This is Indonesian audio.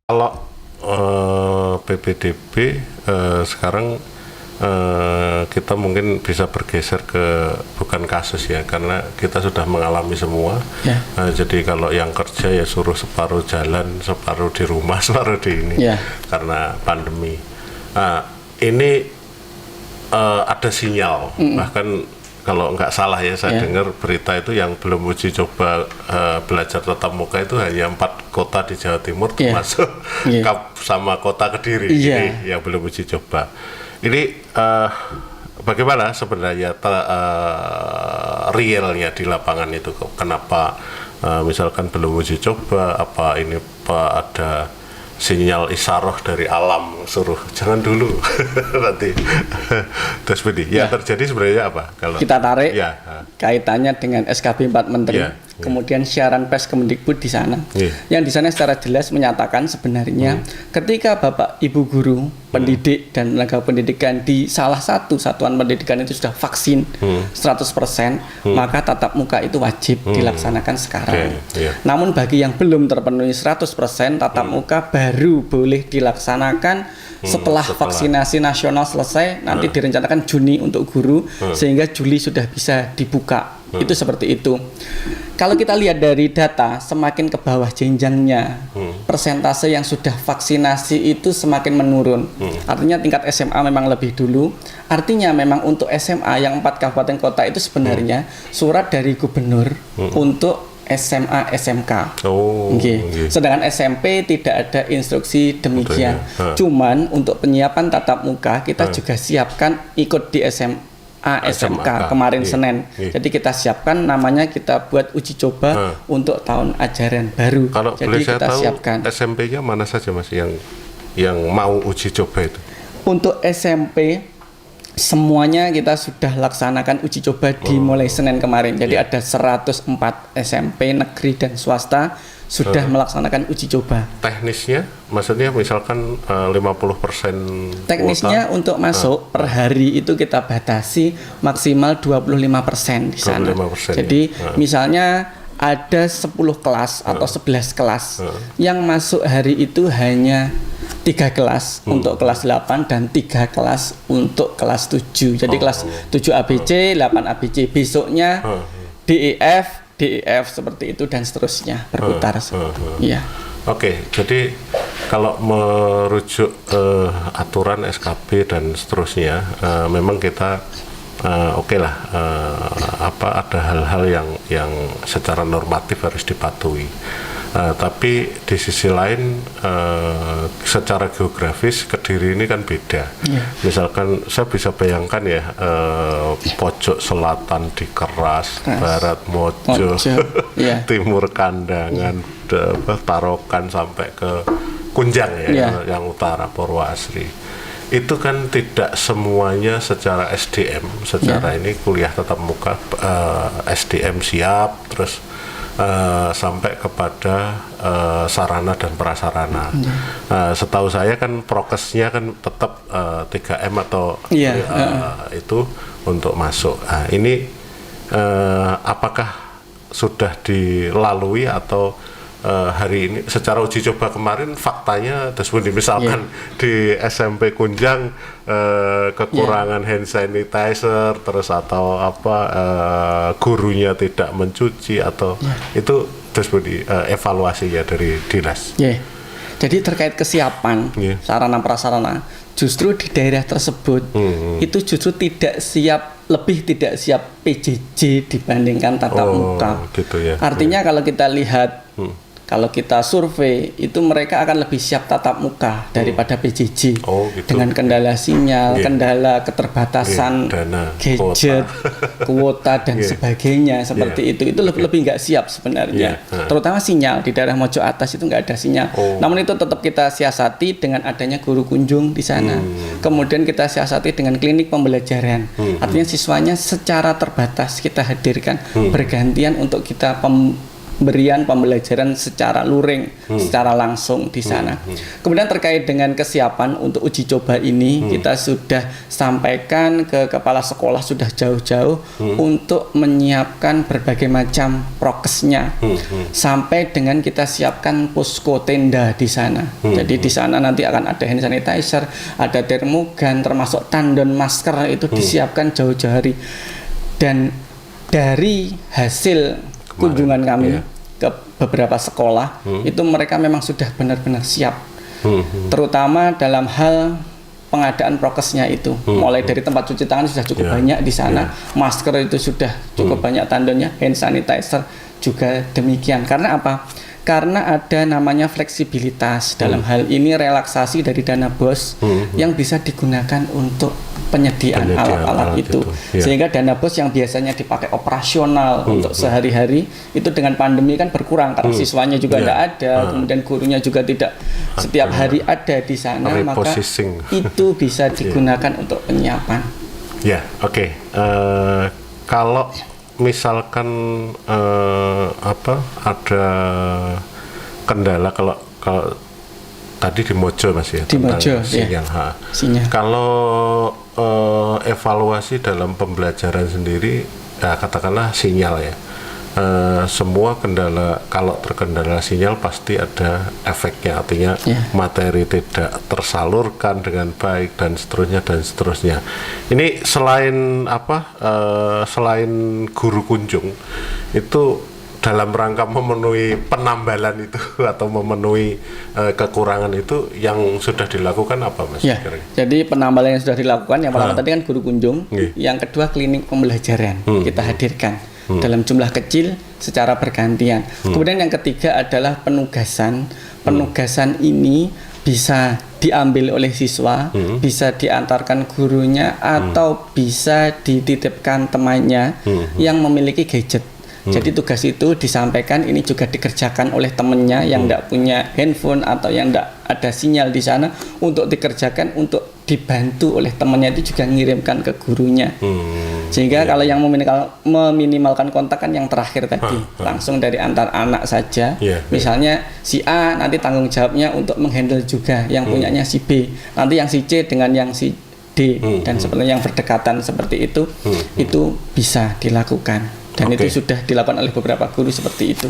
Kalau PPDB sekarang kita mungkin bisa bergeser ke bukan kasus ya, karena kita sudah mengalami semua. Ya. Jadi kalau yang kerja ya suruh separuh jalan, separuh di rumah, separuh di ini, Ya. karena pandemi. Ini ada sinyal, bahkan kalau nggak salah ya saya dengar berita itu yang belum uji coba belajar tatap muka itu hanya 4 kota di Jawa Timur, termasuk sama kota Kediri ini yang belum uji coba. Ini bagaimana sebenarnya realnya di lapangan itu? Kenapa misalkan belum uji coba? Apa ini ada sinyal isaroh dari alam suruh jangan dulu nanti terus yang terjadi sebenarnya apa kalau kita tarik kaitannya dengan SKB 4 Menteri kemudian siaran pers Kemendikbud di sana yang di sana secara jelas menyatakan sebenarnya ketika Bapak Ibu guru pendidik dan tenaga pendidikan di salah satu satuan pendidikan itu sudah vaksin 100% maka tatap muka itu wajib dilaksanakan sekarang. Namun bagi yang belum terpenuhi 100% tatap muka baru boleh dilaksanakan setelah vaksinasi nasional selesai, nanti direncanakan Juni untuk guru sehingga Juli sudah bisa dibuka. Itu seperti itu. Kalau kita lihat dari data, semakin ke bawah jenjangnya, persentase yang sudah vaksinasi itu semakin menurun. Artinya tingkat SMA memang lebih dulu. Artinya memang untuk SMA yang 4 kabupaten kota itu sebenarnya surat dari gubernur untuk SMA, SMK. Sedangkan SMP tidak ada instruksi demikian. Cuman untuk penyiapan tatap muka kita juga siapkan ikut di SMA. SMK kemarin Senin. Jadi kita siapkan namanya kita buat uji coba untuk tahun ajaran baru. Kalau jadi boleh saya kita tahu siapkan. SMP-nya mana saja Mas yang mau uji coba itu? Untuk SMP semuanya kita sudah laksanakan uji coba dimulai Senin kemarin. Jadi ada 104 SMP negeri dan swasta sudah melaksanakan uji coba. Teknisnya, maksudnya misalkan 50% teknisnya kuota, untuk masuk per hari itu kita batasi maksimal 25% di sana. 25%, jadi misalnya ada 10 kelas atau 11 kelas yang masuk hari itu hanya 3 kelas untuk kelas 8 dan 3 kelas untuk kelas 7. Jadi kelas 7 ABC, 8 ABC. Besoknya DEF seperti itu dan seterusnya berputar. Iya. Oke, jadi kalau merujuk aturan SKB dan seterusnya, memang kita ada hal-hal yang secara normatif harus dipatuhi. Tapi di sisi lain secara geografis Kediri ini kan beda. Misalkan saya bisa bayangkan ya pojok selatan di Keras, barat Mojo, timur Kandangan, Tarokan sampai ke Kunjang yang utara Purwoasri. Itu kan tidak semuanya secara SDM, secara ini kuliah tatap muka SDM siap, terus sampai kepada sarana dan prasarana. Setahu saya kan prokesnya kan tetap 3M atau itu untuk masuk. Ini apakah sudah dilalui atau hari ini secara uji coba kemarin faktanya misalkan di SMP Kunjang kekurangan hand sanitizer terus atau gurunya tidak mencuci atau itu evaluasi ya dari dinas. Jadi terkait kesiapan sarana prasarana justru di daerah tersebut itu justru tidak siap PJJ dibandingkan tatap muka. Artinya kalau kita lihat kalau kita survei itu mereka akan lebih siap tatap muka daripada PJJ dengan kendala sinyal, kendala keterbatasan gadget, kuota dan sebagainya seperti itu lebih nggak siap sebenarnya. Terutama sinyal di daerah Mojo Atas itu nggak ada sinyal. Namun itu tetap kita siasati dengan adanya guru kunjung di sana. Kemudian kita siasati dengan klinik pembelajaran. Artinya siswanya secara terbatas kita hadirkan bergantian untuk kita pemberian pembelajaran secara luring, secara langsung di sana. Kemudian terkait dengan kesiapan untuk uji coba ini, kita sudah sampaikan ke kepala sekolah sudah jauh-jauh untuk menyiapkan berbagai macam prokesnya, sampai dengan kita siapkan posko tenda di sana. Jadi di sana nanti akan ada hand sanitizer, ada termogan, termasuk tandon masker itu disiapkan jauh-jauh hari. Dan dari hasil kunjungan kami ke beberapa sekolah itu mereka memang sudah benar-benar siap, terutama dalam hal pengadaan prokesnya itu, mulai dari tempat cuci tangan sudah cukup banyak di sana, masker itu sudah cukup banyak tandonnya, hand sanitizer juga demikian. Karena apa? Karena ada namanya fleksibilitas dalam hal ini, relaksasi dari dana BOS yang bisa digunakan untuk penyediaan alat-alat itu. Sehingga dana BOS yang biasanya dipakai operasional untuk sehari-hari itu dengan pandemi kan berkurang karena siswanya juga tidak ada, kemudian gurunya juga tidak setiap hari ada di sana, maka itu bisa digunakan untuk penyiapan. Ya, oke. Kalau misalkan ada kendala, kalau tadi di Mojo Mas ya, di Mojo, sinyal. Sinyal. Kalau evaluasi dalam pembelajaran sendiri, katakanlah sinyal ya, semua kendala, kalau terkendala sinyal pasti ada efeknya, artinya materi tidak tersalurkan dengan baik dan seterusnya. Ini selain selain guru kunjung itu dalam rangka memenuhi penambalan itu atau memenuhi kekurangan itu yang sudah dilakukan apa Mas? Ya, jadi penambalan yang sudah dilakukan yang pertama tadi kan guru kunjung, yang kedua klinik pembelajaran kita hadirkan dalam jumlah kecil secara bergantian. Kemudian yang ketiga adalah penugasan. Penugasan ini bisa diambil oleh siswa, bisa diantarkan gurunya, atau bisa dititipkan temannya yang memiliki gadget. Jadi tugas itu disampaikan, ini juga dikerjakan oleh temannya yang tidak punya handphone atau yang tidak ada sinyal di sana, untuk dikerjakan, untuk dibantu oleh temannya itu juga ngirimkan ke gurunya. Sehingga kalau yang meminimalkan kontak kan yang terakhir tadi, langsung dari antar anak saja. Misalnya si A nanti tanggung jawabnya untuk menghandle juga yang punyanya si B, nanti yang si C dengan yang si D, dan sebenarnya yang berdekatan seperti itu bisa dilakukan. Dan itu sudah dilakukan oleh beberapa guru seperti itu.